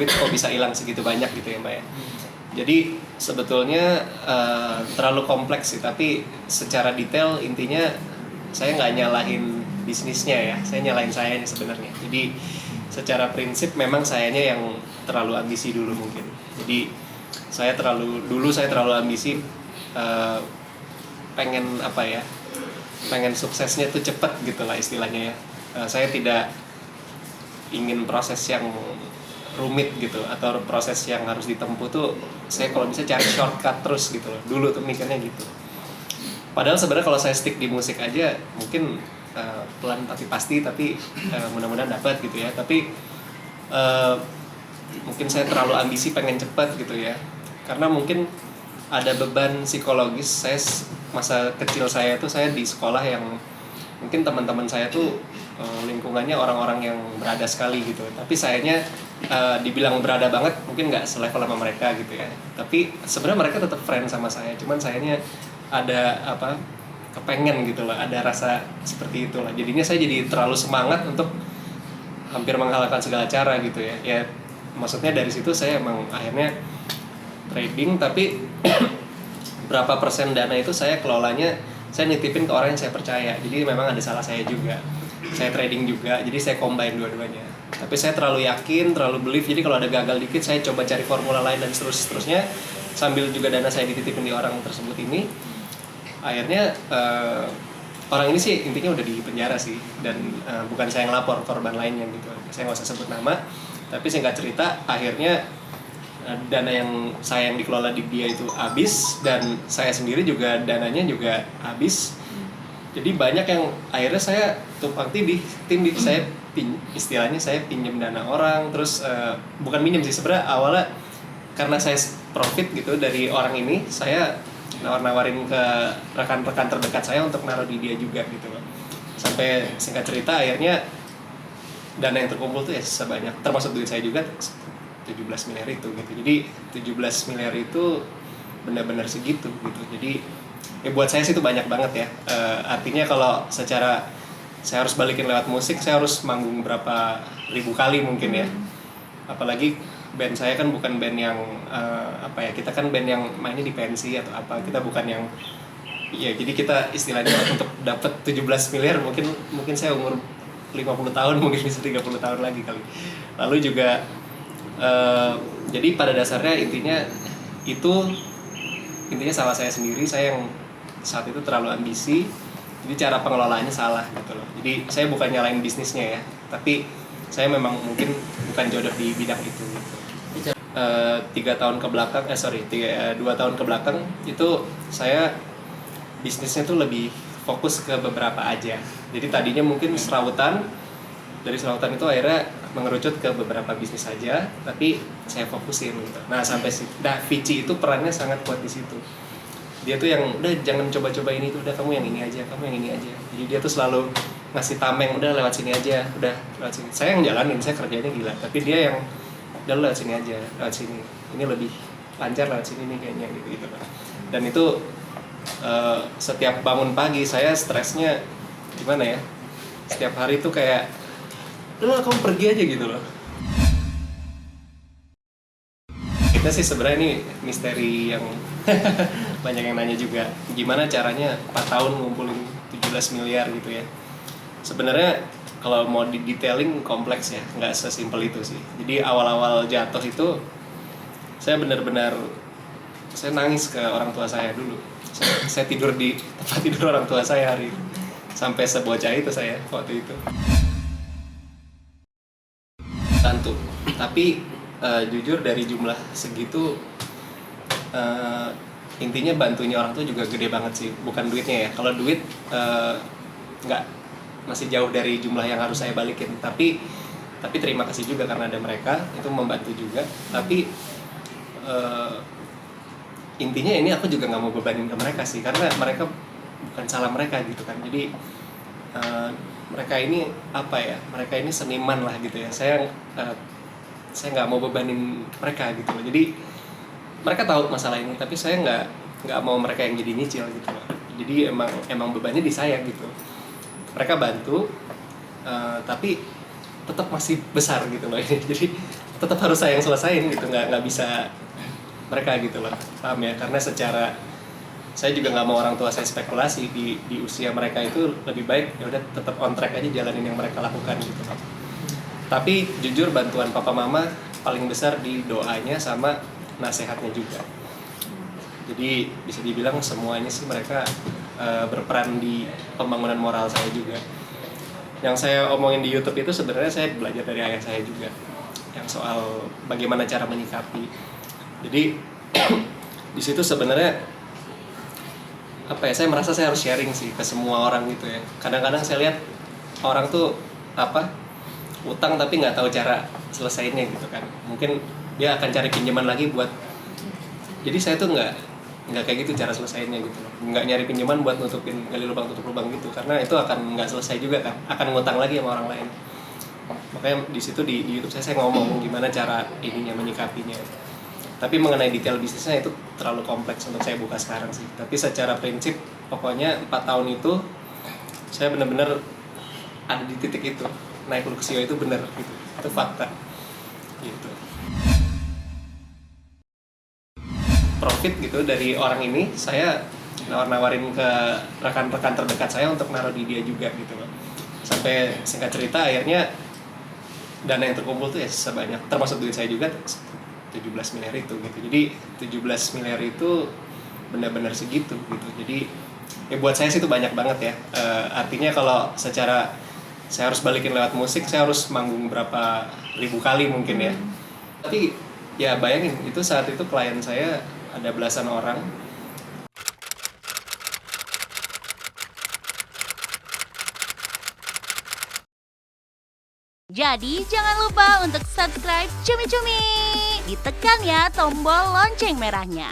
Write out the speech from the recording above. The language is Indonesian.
duit kok bisa hilang segitu banyak gitu ya Mbak ya. Jadi sebetulnya terlalu kompleks sih, tapi secara detail intinya saya nggak nyalahin bisnisnya ya, saya nyalahin sayanya sebenarnya. Jadi secara prinsip memang sayanya yang terlalu ambisi dulu mungkin. Jadi saya terlalu ambisi, pengen apa ya, pengen suksesnya tuh cepet gitu lah istilahnya ya. Saya tidak ingin proses yang rumit gitu atau proses yang harus ditempuh tuh, saya kalau bisa cari shortcut terus gitu loh. Dulu tuh mikirnya gitu. Padahal sebenarnya kalau saya stick di musik aja mungkin pelan tapi pasti, tapi mudah-mudahan dapat gitu ya. Tapi mungkin saya terlalu ambisi pengen cepat gitu ya. Karena mungkin ada beban psikologis. Saya masa kecil saya tuh saya di sekolah yang mungkin teman-teman saya tuh lingkungannya orang-orang yang berada sekali gitu. Tapi sayanya dibilang berada banget mungkin nggak selevel sama mereka gitu ya. Tapi sebenarnya mereka tetap friend sama saya. Cuman sayanya ada apa, kepengen gitu lah, ada rasa seperti itulah. Jadinya saya jadi terlalu semangat untuk hampir menghalalkan segala cara gitu ya. Ya maksudnya dari situ saya emang akhirnya trading, tapi berapa persen dana itu saya kelolanya, saya nitipin ke orang yang saya percaya. Jadi memang ada salah saya juga. Saya trading juga, jadi saya combine dua-duanya. Tapi saya terlalu yakin, terlalu believe. Jadi kalau ada gagal dikit, saya coba cari formula lain dan seterusnya. Sambil juga dana saya dititipin di orang tersebut ini. Akhirnya orang ini sih intinya udah di penjara sih. Dan bukan saya yang lapor, korban lainnya gitu. Saya nggak usah sebut nama. Tapi singkat cerita, akhirnya dana yang saya yang dikelola di dia itu habis, dan saya sendiri juga dananya juga habis. Jadi banyak yang akhirnya saya tumpang tindih, saya istilahnya saya pinjam dana orang, terus bukan minjem sih sebenarnya, awalnya karena saya profit gitu dari orang ini, saya nawar-nawarin ke rekan-rekan terdekat saya untuk naruh di dia juga gitu loh. Sampai singkat cerita akhirnya dana yang terkumpul tuh ya sebanyak, termasuk duit saya juga 17 miliar itu gitu. Jadi 17 miliar itu benar-benar segitu gitu. Jadi ya buat saya sih itu banyak banget ya. Artinya kalau secara saya harus balikin lewat musik, saya harus manggung berapa ribu kali mungkin ya. Apalagi band saya kan bukan band yang apa ya, kita kan band yang mainnya di pensi atau apa. Kita bukan yang ya, jadi kita istilahnya untuk dapat 17 miliar mungkin saya umur 50 tahun, mungkin bisa 30 tahun lagi kali. Lalu juga jadi pada dasarnya intinya salah saya sendiri. Saya yang saat itu terlalu ambisi, jadi cara pengelolaannya salah gitu loh. Jadi saya bukan nyalain bisnisnya ya, tapi saya memang mungkin bukan jodoh di bidang itu gitu. 2 tahun ke belakang itu saya bisnisnya tuh lebih fokus ke beberapa aja. Jadi tadinya mungkin serautan, dari serautan itu akhirnya mengerucut ke beberapa bisnis saja, tapi saya fokusin gitu. Nah sampai Vici itu perannya sangat kuat di situ. Dia tuh yang udah jangan coba-coba ini tuh, udah kamu yang ini aja. Jadi dia tuh selalu ngasih tameng, udah lewat sini aja, udah lewat sini. Saya yang jalanin, saya kerjanya gila, tapi dia yang udah lewat sini aja, lewat sini. Ini lebih lancar lewat sini nih kayaknya gitu. Dan itu setiap bangun pagi saya stresnya gimana ya? Setiap hari tuh kayak udah kamu pergi aja gitu loh. Kita sih sebenarnya ini misteri yang banyak yang nanya juga, gimana caranya 4 tahun ngumpulin 17 miliar gitu ya. Sebenarnya kalau mau di detailing kompleks ya, nggak sesimpel itu sih. Jadi awal-awal jatuh itu saya benar-benar saya nangis ke orang tua saya dulu. Saya tidur di tempat tidur orang tua saya hari itu. Sampai sebocah itu saya waktu itu. Bantu, tapi jujur dari jumlah segitu intinya bantunya orang tuh juga gede banget sih, bukan duitnya ya. Kalau duit nggak, masih jauh dari jumlah yang harus saya balikin, tapi terima kasih juga karena ada mereka, itu membantu juga. Tapi intinya ini aku juga nggak mau bebanin ke mereka sih, karena mereka bukan salah mereka gitu kan. Jadi mereka ini apa ya, mereka ini seniman lah gitu ya. Saya nggak mau bebanin mereka gitu loh. Jadi mereka tahu masalah ini, tapi saya nggak mau mereka yang jadi nyicil gitu loh. Jadi emang bebannya di saya gitu. Mereka bantu, tapi tetap masih besar gitu loh. Jadi tetap harus saya yang selesain gitu, nggak bisa mereka gitu loh, paham ya? Karena secara saya juga nggak mau orang tua saya spekulasi di usia mereka itu, lebih baik ya udah tetap on track aja jalanin yang mereka lakukan gitu. Tapi jujur bantuan papa mama paling besar di doanya sama nasihatnya juga. Jadi bisa dibilang semuanya sih mereka berperan di pembangunan moral saya juga. Yang saya omongin di YouTube itu sebenarnya saya belajar dari ayah saya juga, yang soal bagaimana cara menyikapi. Jadi di situ sebenarnya apa ya, saya merasa saya harus sharing sih ke semua orang gitu ya. Kadang-kadang saya lihat orang tuh utang tapi nggak tahu cara selesainya gitu kan. Mungkin dia akan cari pinjaman lagi buat, jadi saya tuh nggak kayak gitu cara selesainya gitu loh. Nggak nyari pinjaman buat nutupin, gali lubang tutup lubang gitu, karena itu akan nggak selesai juga kan, akan ngutang lagi sama orang lain. Makanya di situ di YouTube saya ngomong gimana cara ininya menyikapinya. Tapi mengenai detail bisnisnya itu terlalu kompleks untuk saya buka sekarang sih. Tapi secara prinsip pokoknya 4 tahun itu saya benar-benar ada di titik itu, naik Luxio itu benar gitu, itu fakta gitu. Profit gitu dari orang ini, saya nawarin ke rekan-rekan terdekat saya untuk naruh di dia juga gitu loh. Sampai singkat cerita akhirnya dana yang terkumpul tuh ya sebanyak, termasuk duit saya juga 17 miliar itu gitu. Jadi 17 miliar itu benar-benar segitu gitu. Jadi ya buat saya sih itu banyak banget ya. Artinya kalau secara saya harus balikin lewat musik, saya harus manggung berapa ribu kali mungkin ya. Tapi ya bayangin, itu saat itu klien saya ada belasan orang. Jadi jangan lupa untuk subscribe Cumi Cumi. Ditekan ya tombol lonceng merahnya.